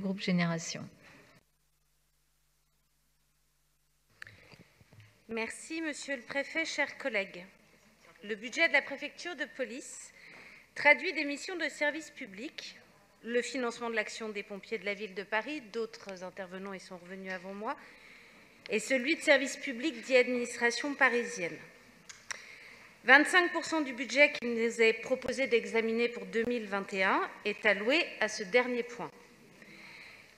Groupe Génération. Merci, Monsieur le Préfet, chers collègues. Le budget de la préfecture de police traduit des missions de service public, le financement de l'action des pompiers de la ville de Paris, d'autres intervenants y sont revenus avant moi, et celui de service public dit administration parisienne. 25% du budget qu'il nous est proposé d'examiner pour 2021 est alloué à ce dernier point.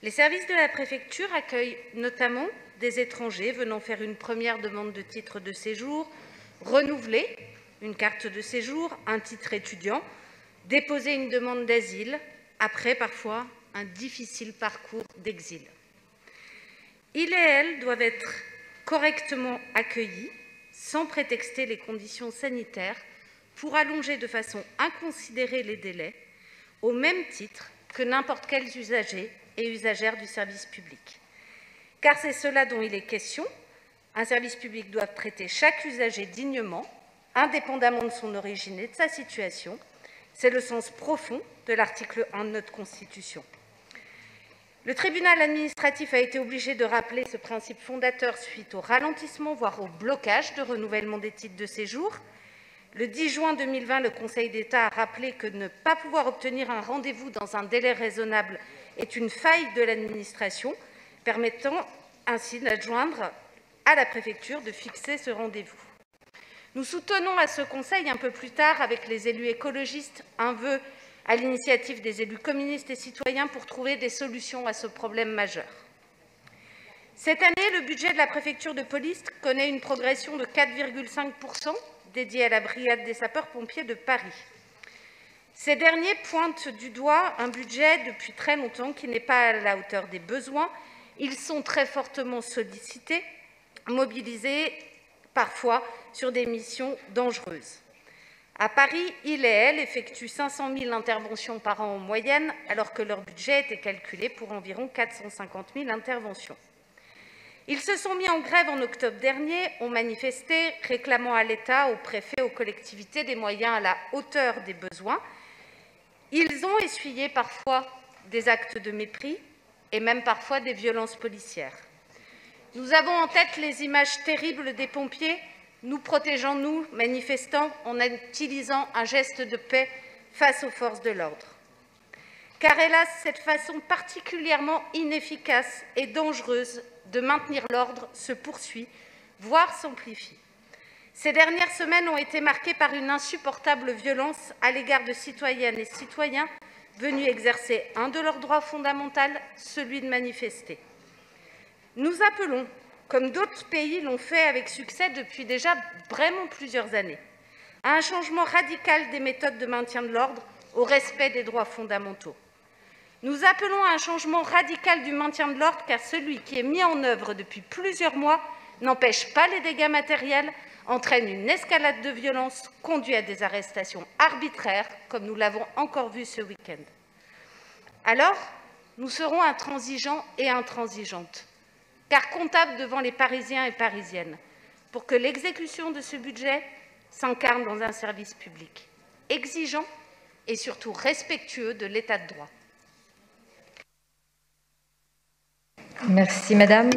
Les services de la préfecture accueillent notamment des étrangers venant faire une première demande de titre de séjour, renouveler une carte de séjour, un titre étudiant, déposer une demande d'asile, après parfois un difficile parcours d'exil. Ils et elles doivent être correctement accueillis, sans prétexter les conditions sanitaires, pour allonger de façon inconsidérée les délais, au même titre que n'importe quels usagers et usagères du service public. Car c'est cela dont il est question. Un service public doit traiter chaque usager dignement, indépendamment de son origine et de sa situation. C'est le sens profond de l'article 1 de notre Constitution. Le tribunal administratif a été obligé de rappeler ce principe fondateur suite au ralentissement, voire au blocage de renouvellement des titres de séjour. Le 10 juin 2020, le Conseil d'État a rappelé que ne pas pouvoir obtenir un rendez-vous dans un délai raisonnable est une faille de l'administration, permettant ainsi d'adjoindre à la préfecture de fixer ce rendez-vous. Nous soutenons à ce Conseil, un peu plus tard, avec les élus écologistes, un vœu à l'initiative des élus communistes et citoyens pour trouver des solutions à ce problème majeur. Cette année, le budget de la préfecture de police connaît une progression de 4,5% dédiée à la brigade des sapeurs-pompiers de Paris. Ces derniers pointent du doigt un budget depuis très longtemps qui n'est pas à la hauteur des besoins. Ils sont très fortement sollicités, mobilisés parfois sur des missions dangereuses. À Paris, ils et elles effectuent 500 000 interventions par an en moyenne, alors que leur budget était calculé pour environ 450 000 interventions. Ils se sont mis en grève en octobre dernier, ont manifesté, réclamant à l'État, aux préfets, aux collectivités des moyens à la hauteur des besoins. Ils ont essuyé parfois des actes de mépris et même parfois des violences policières. Nous avons en tête les images terribles des pompiers nous protégeant, nous, manifestants, en utilisant un geste de paix face aux forces de l'ordre. Car hélas, cette façon particulièrement inefficace et dangereuse de maintenir l'ordre se poursuit, voire s'amplifie. Ces dernières semaines ont été marquées par une insupportable violence à l'égard de citoyennes et citoyens venus exercer un de leurs droits fondamentaux, celui de manifester. Nous appelons, comme d'autres pays l'ont fait avec succès depuis déjà vraiment plusieurs années, à un changement radical des méthodes de maintien de l'ordre au respect des droits fondamentaux. Nous appelons à un changement radical du maintien de l'ordre, car celui qui est mis en œuvre depuis plusieurs mois n'empêche pas les dégâts matériels, entraîne une escalade de violence, conduit à des arrestations arbitraires, comme nous l'avons encore vu ce week-end. Alors, nous serons intransigeants et intransigeantes, car comptables devant les Parisiens et Parisiennes, pour que l'exécution de ce budget s'incarne dans un service public exigeant et surtout respectueux de l'état de droit. Merci, Madame.